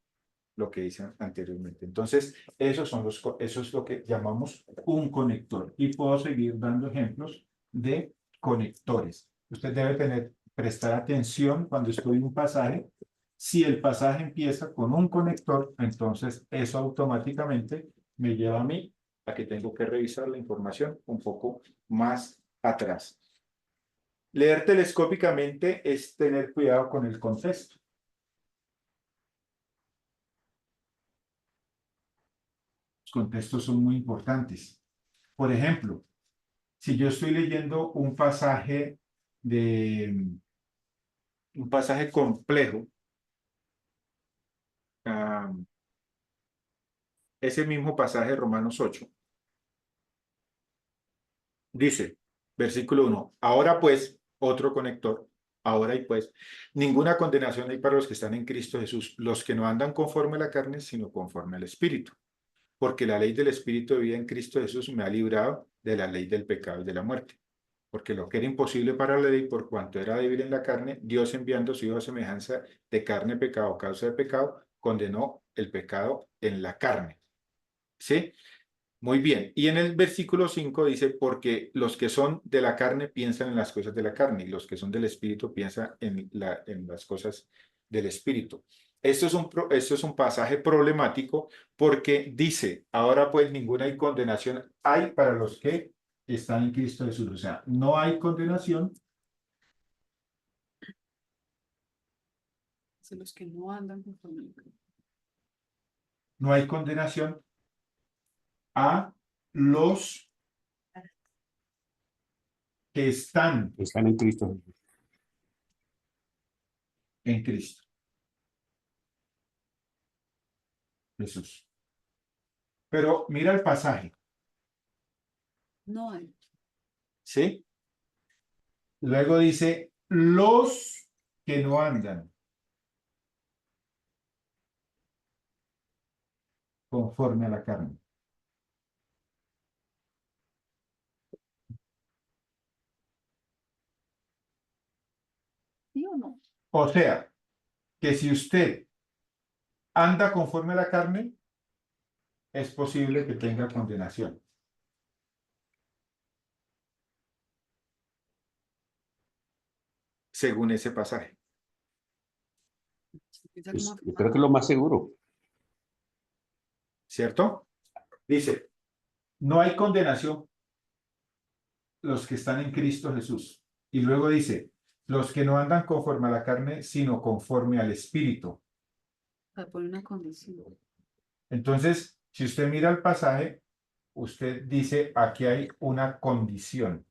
lo que hice anteriormente. Entonces, eso es lo que llamamos un conector. Y puedo seguir dando ejemplos de conectores. Usted debe prestar atención cuando estudie un pasaje. Si el pasaje empieza con un conector, entonces eso automáticamente me lleva a mí a que tengo que revisar la información un poco más atrás. Leer telescópicamente es tener cuidado con el contexto. Los contextos son muy importantes. Por ejemplo, si yo estoy leyendo un pasaje complejo, ese mismo pasaje de Romanos 8, dice, versículo 1, ahora pues, otro conector, ahora y pues, ninguna condenación hay para los que están en Cristo Jesús, los que no andan conforme a la carne, sino conforme al Espíritu. Porque la ley del Espíritu de vida en Cristo Jesús me ha librado de la ley del pecado y de la muerte. Porque lo que era imposible para la ley, por cuanto era débil en la carne, Dios enviando a su Hijo a semejanza de carne, pecado, causa de pecado, condenó el pecado en la carne. ¿Sí? Muy bien. Y en el versículo 5 dice, porque los que son de la carne piensan en las cosas de la carne y los que son del Espíritu piensan en las cosas del Espíritu. Esto es un pasaje problemático porque dice, ahora pues ninguna condenación hay para los que están en Cristo Jesús. O sea, no hay condenación. De los que no andan conforme al pecado. No hay condenación a los que están están en Cristo. en Cristo Jesús. Pero mira el pasaje, No hay. ¿sí? Luego dice, los que no andan conforme a la carne. ¿Sí o no? O sea, que si usted anda conforme a la carne, es posible que tenga condenación? Según ese pasaje, Empieza Pues, como yo creo que es lo más seguro. ¿cierto? Dice, no hay condenación los que están en Cristo Jesús. Y luego dice, los que no andan conforme a la carne, sino conforme al Espíritu. a poner una condición. Entonces, si usted mira el pasaje, usted dice, aquí hay una condición.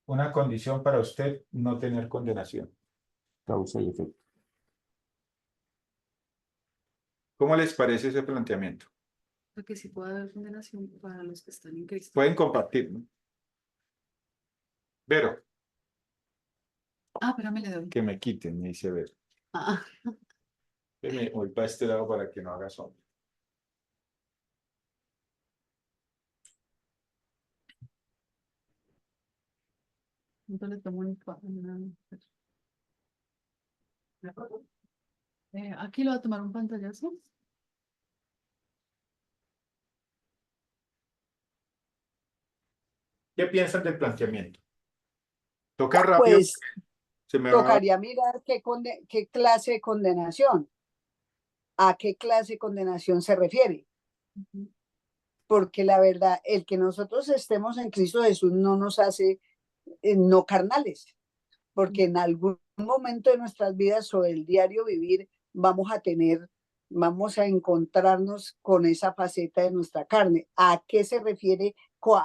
Una condición para usted no tener condenación. Causa y efecto. ¿Cómo les parece ese planteamiento? Porque sí puede haber condenación para los que están en Cristo. Pueden compartir, ¿no? Vero, Ah, espérame, le doy. que me quiten, me dice Vero. Ah, Me voy para este lado para que no haga sombra. entonces le tomo aquí lo voy a tomar un pantallazo. ¿Qué piensan del planteamiento? Toca rápido, Pues se me va. tocaría mirar qué clase de condenación, a qué clase de condenación se refiere. Porque la verdad, el que nosotros estemos en Cristo Jesús no nos hace no carnales, porque en algún momento de nuestras vidas o el diario vivir vamos a encontrarnos con esa faceta de nuestra carne. ¿A qué se refiere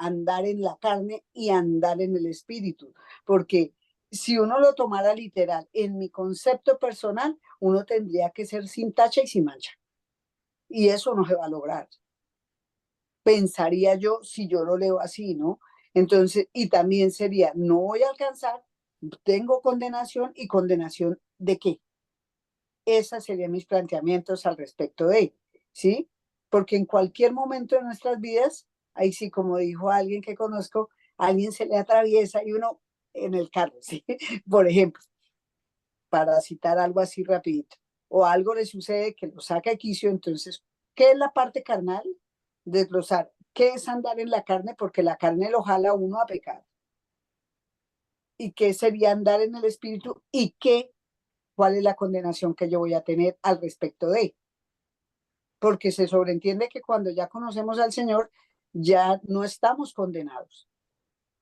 andar en la carne y andar en el espíritu? Porque si uno lo tomara literal, en mi concepto personal, uno tendría que ser sin tacha y sin mancha. Y eso no se va a lograr. Pensaría yo si yo lo leo así, ¿no? Entonces, y también sería, no voy a alcanzar, tengo condenación y condenación de qué. Esos serían mis planteamientos al respecto de, ¿sí? Porque en cualquier momento de nuestras vidas, ahí sí, como dijo alguien que conozco, a alguien se le atraviesa y uno en el carro, ¿sí? Por ejemplo, para citar algo así rapidito, o algo le sucede que lo saca de quicio, entonces, ¿qué es la parte carnal? Desglosar, ¿qué es andar en la carne? Porque la carne lo jala a uno a pecar. ¿Y qué sería andar en el espíritu? ¿Y cuál es la condenación que yo voy a tener al respecto de? Porque se sobreentiende que cuando ya conocemos al Señor, ya no estamos condenados.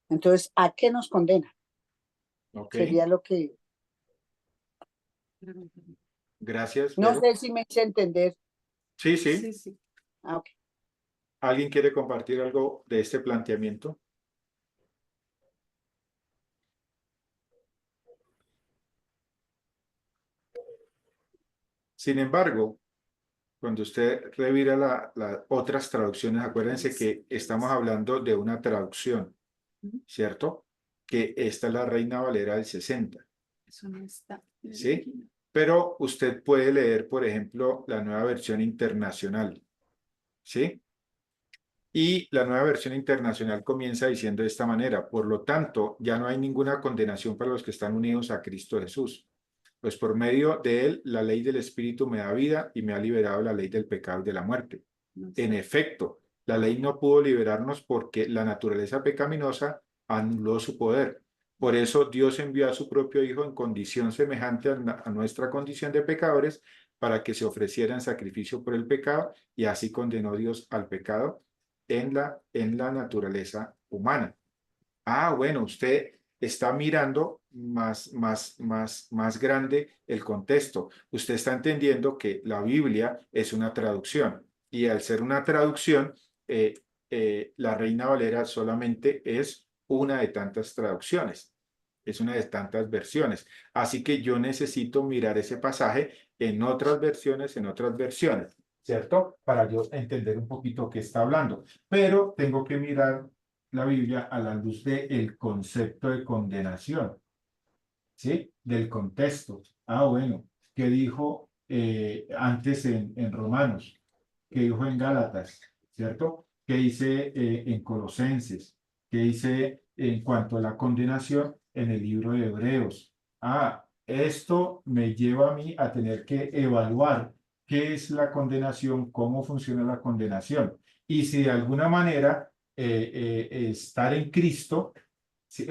Entonces, ¿a qué nos condena? Ok, Sería lo que... gracias, No Vero. sé si me hice entender. Sí, sí. Sí, sí. Ah, ok. ¿Alguien quiere compartir algo de este planteamiento? Sin embargo, cuando usted revira las otras traducciones, acuérdense que estamos hablando de una traducción, ¿cierto? Que esta es la Reina Valera del 60, Eso no está. ¿sí? Pero usted puede leer, por ejemplo, la nueva versión internacional, ¿sí? Y la nueva versión internacional comienza diciendo de esta manera: por lo tanto, ya no hay ninguna condenación para los que están unidos a Cristo Jesús. Pues por medio de él, la ley del Espíritu me da vida y me ha liberado la ley del pecado y de la muerte. En efecto, la ley no pudo liberarnos porque la naturaleza pecaminosa anuló su poder. Por eso Dios envió a su propio Hijo en condición semejante a nuestra condición de pecadores para que se ofreciera en sacrificio por el pecado, y así condenó Dios al pecado en la naturaleza humana. Ah, bueno, usted está mirando más grande el contexto. Usted está entendiendo que la Biblia es una traducción, y al ser una traducción, la Reina Valera solamente es una de tantas traducciones, es una de tantas versiones. Así que yo necesito mirar ese pasaje en otras versiones, ¿cierto? Para yo entender un poquito qué está hablando. Pero tengo que mirar la Biblia a la luz del concepto de condenación, ¿sí? Del contexto. Ah, bueno, ¿qué dijo antes en Romanos? ¿Qué dijo en Gálatas? ¿Cierto? ¿Qué dice en Colosenses? ¿Qué dice en cuanto a la condenación en el libro de Hebreos? Ah, esto me lleva a mí a tener que evaluar qué es la condenación, cómo funciona la condenación. Y si de alguna manera estar en Cristo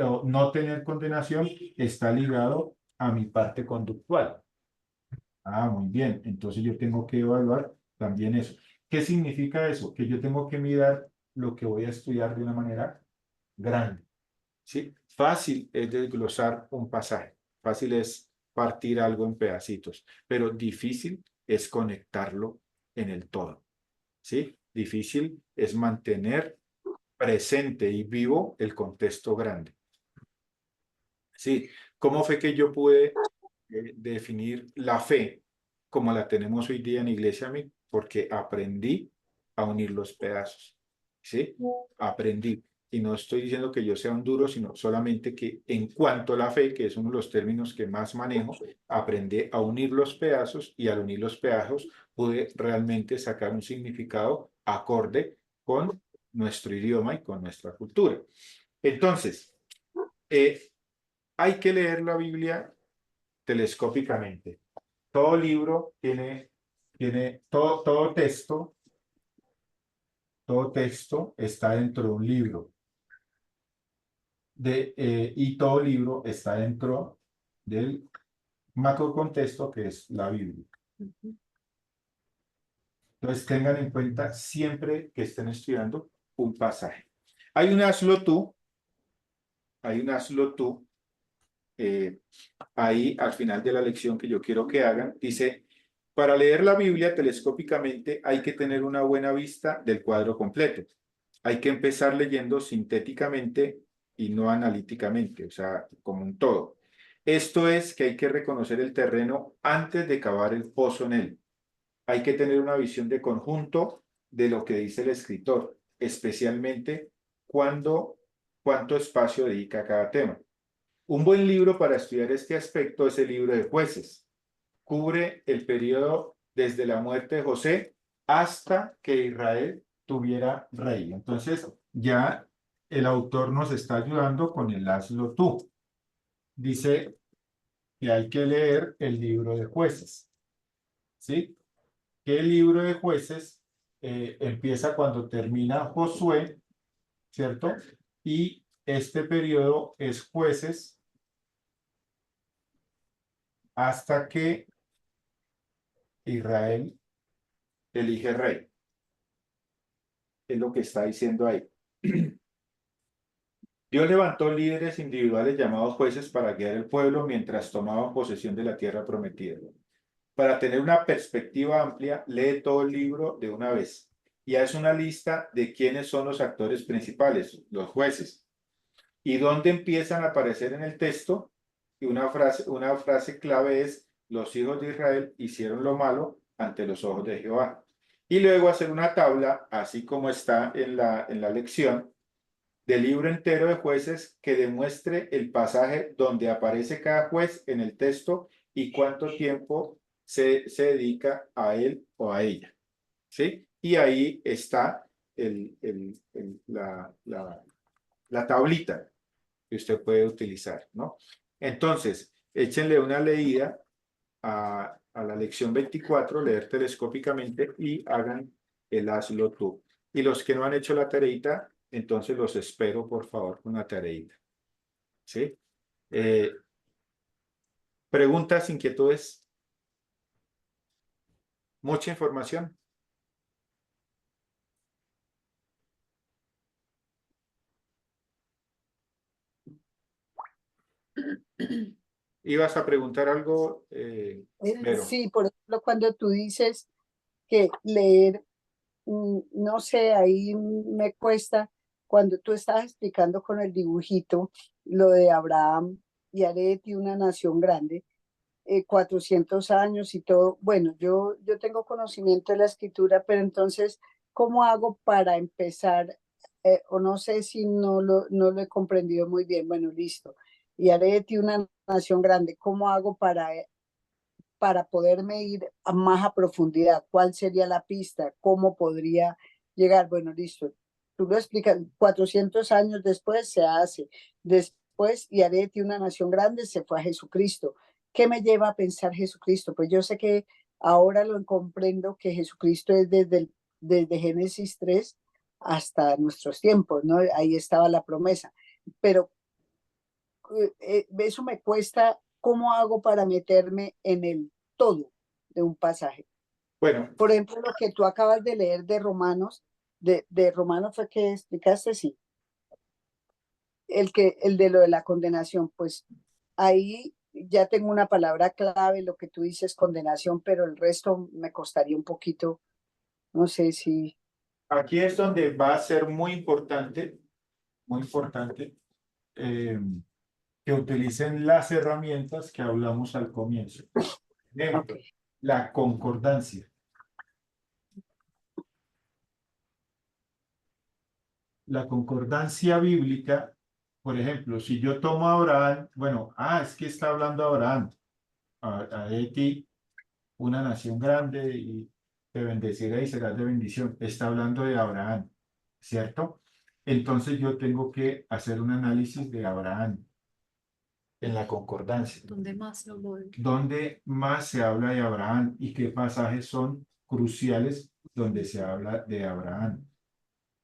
o no tener condenación está ligado a mi parte conductual. Ah, muy bien. Entonces yo tengo que evaluar también eso. ¿Qué significa eso? Que yo tengo que mirar lo que voy a estudiar de una manera grande. ¿Sí? Fácil es desglosar un pasaje. Fácil es partir algo en pedacitos. Pero difícil es conectarlo en el todo. ¿Sí? Difícil es mantener presente y vivo el contexto grande. ¿Sí? ¿Cómo fue que yo pude definir la fe como la tenemos hoy día en Iglesia? Porque aprendí a unir los pedazos. ¿Sí? Aprendí. Y no estoy diciendo que yo sea un duro, sino solamente que en cuanto a la fe, que es uno de los términos que más manejo, aprendí a unir los pedazos y al unir los pedazos pude realmente sacar un significado acorde con nuestro idioma y con nuestra cultura. Entonces, hay que leer la Biblia telescópicamente. Todo libro tiene todo texto está dentro de un libro. Y todo libro está dentro del macro contexto que es la Biblia. Entonces tengan en cuenta siempre que estén estudiando un pasaje. Hay un hazlo tú ahí al final de la lección que yo quiero que hagan. Dice, para leer la Biblia telescópicamente hay que tener una buena vista del cuadro completo. Hay que empezar leyendo sintéticamente y no analíticamente, o sea, como un todo. Esto es que hay que reconocer el terreno antes de cavar el pozo en él. Hay que tener una visión de conjunto de lo que dice el escritor, especialmente cuánto espacio dedica a cada tema. Un buen libro para estudiar este aspecto es el libro de Jueces. Cubre el periodo desde la muerte de José hasta que Israel tuviera rey. Entonces, ya el autor nos está ayudando con el hazlo tú. Dice que hay que leer el libro de Jueces. ¿Sí? Que el libro de Jueces empieza cuando termina Josué, ¿cierto? Y este periodo es Jueces hasta que Israel elige rey. Es lo que está diciendo ahí. Dios levantó líderes individuales llamados jueces para guiar el pueblo mientras tomaban posesión de la tierra prometida. Para tener una perspectiva amplia, lee todo el libro de una vez y haz una lista de quiénes son los actores principales, los jueces, y dónde empiezan a aparecer en el texto. Y una frase clave es: los hijos de Israel hicieron lo malo ante los ojos de Jehová. Y luego hacer una tabla, así como está en la lección, del libro entero de Jueces que demuestre el pasaje donde aparece cada juez en el texto y cuánto tiempo se dedica a él o a ella. ¿Sí? Y ahí está la tablita que usted puede utilizar, ¿no? Entonces, échenle una leída a la lección 24, leer telescópicamente, y hagan el hazlo tú. Y los que no han hecho la tareita, entonces los espero, por favor, con la tareita. ¿Sí? ¿Preguntas, inquietudes? ¿Mucha información? ¿Ibas a preguntar algo, Vero? Sí, por ejemplo, cuando tú dices que leer, no sé, ahí me cuesta, cuando tú estabas explicando con el dibujito lo de Abraham y Aret y una nación grande, 400 años y todo. Bueno, yo tengo conocimiento de la escritura, pero entonces, ¿cómo hago para empezar? O no sé si no lo he comprendido muy bien. Bueno, listo. Y Aret y una nación grande, ¿cómo hago para poderme ir más a profundidad? ¿Cuál sería la pista? ¿Cómo podría llegar? Bueno, listo. Tú lo explicas, 400 años después se hace. Después, y Aret y una nación grande se fue a Jesucristo. ¿Qué me lleva a pensar Jesucristo? Pues yo sé que ahora lo comprendo que Jesucristo es desde Génesis 3 hasta nuestros tiempos, ¿no? Ahí estaba la promesa. Pero eso me cuesta, ¿cómo hago para meterme en el todo de un pasaje? Bueno, Por ejemplo, lo que tú acabas de leer de Romanos, de Romanos fue que explicaste, sí. El de lo de la condenación, pues ahí ya tengo una palabra clave, lo que tú dices, condenación, pero el resto me costaría un poquito, no sé si... aquí es donde va a ser muy importante, eh, que utilicen las herramientas que hablamos al comienzo. Ejemplo, Ok. la concordancia. La concordancia bíblica, por ejemplo, si yo tomo a Abraham, bueno, es que está hablando Abraham, a de ti una nación grande y te bendeciré y serás de bendición. Está hablando de Abraham, ¿cierto? Entonces yo tengo que hacer un análisis de Abraham en la concordancia. ¿Dónde más lo doy? ¿Dónde más se habla de Abraham y qué pasajes son cruciales donde se habla de Abraham?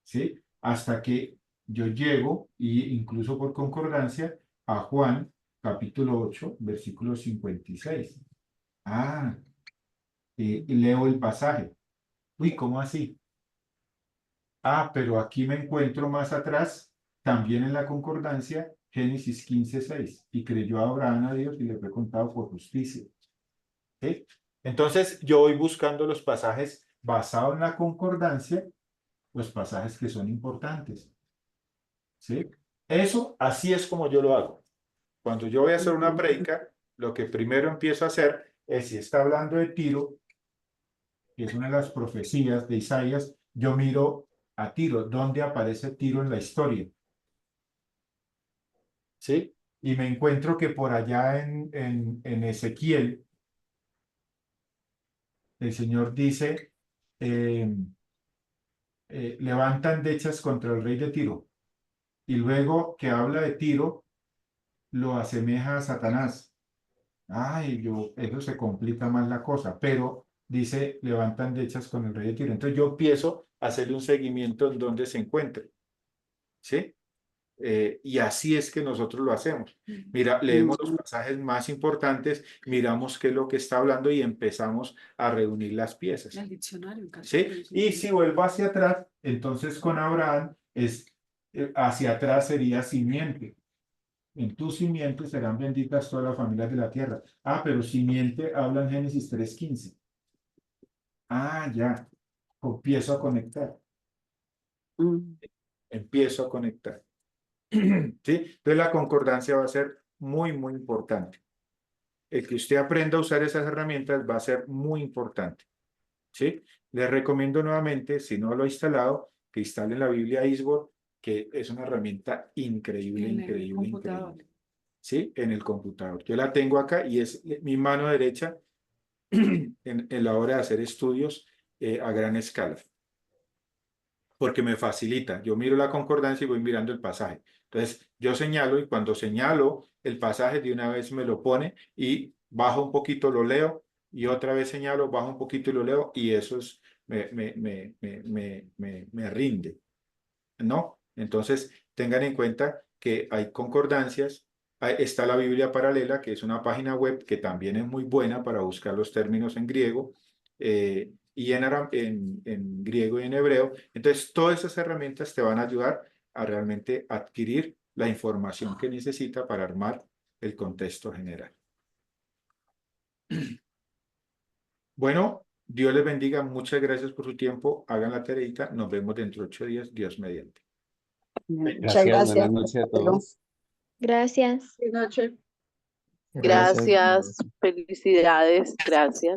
¿Sí? Hasta que yo llego, y incluso por concordancia, a Juan, capítulo 8, versículo 56. Y leo el pasaje. Uy, ¿cómo así? Pero aquí me encuentro más atrás, también en la concordancia, Génesis 15:6. Y creyó Abraham a Dios y le fue contado por justicia. ¿Sí? Entonces, yo voy buscando los pasajes basados en la concordancia, los pasajes que son importantes. ¿Sí? Eso, así es como yo lo hago. Cuando yo voy a hacer una prédica, lo que primero empiezo a hacer es, si está hablando de Tiro, que es una de las profecías de Isaías, yo miro a Tiro, ¿dónde aparece Tiro en la historia? ¿Sí? Y me encuentro que por allá en Ezequiel, el Señor dice, levantan endechas contra el rey de Tiro. Y luego que habla de Tiro, lo asemeja a Satanás. Eso se complica más la cosa, pero dice, levantan endechas con el rey de Tiro. Entonces yo empiezo a hacerle un seguimiento en donde se encuentre. ¿Sí? Y así es que nosotros lo hacemos. Mira, leemos los pasajes más importantes, miramos qué es lo que está hablando y empezamos a reunir las piezas. El diccionario. ¿Sí? Y si vuelvo hacia atrás, entonces con Abraham, hacia atrás sería simiente. En tu simiente serán benditas todas las familias de la tierra. Pero simiente habla en Génesis 3:15. Ya. Empiezo a conectar. Empiezo a conectar. ¿Sí? Entonces la concordancia va a ser muy, muy importante. El que usted aprenda a usar esas herramientas va a ser muy importante. ¿Sí? Les recomiendo nuevamente, si no lo ha instalado, que instalen la Biblia Isbor, que es una herramienta increíble, En el increíble, computador. increíble. ¿Sí? En el computador. Yo la tengo acá y es mi mano derecha en la hora de hacer estudios a gran escala. Porque me facilita. Yo miro la concordancia y voy mirando el pasaje. Entonces, yo señalo y cuando señalo el pasaje de una vez me lo pone y bajo un poquito, lo leo y otra vez señalo, bajo un poquito y lo leo y eso me rinde, ¿no? Entonces, tengan en cuenta que hay concordancias. Está la Biblia Paralela, que es una página web que también es muy buena para buscar los términos en griego. Y en griego y en hebreo. Entonces, todas esas herramientas te van a ayudar a realmente adquirir la información que necesita para armar el contexto general. Bueno, Dios les bendiga. Muchas gracias por su tiempo. Hagan la tareita. Nos vemos dentro de 8 días. Dios mediante. Muchas Gracias, buenas gracias. noches a todos. Gracias. Buenas noches. Gracias. Gracias, felicidades, gracias.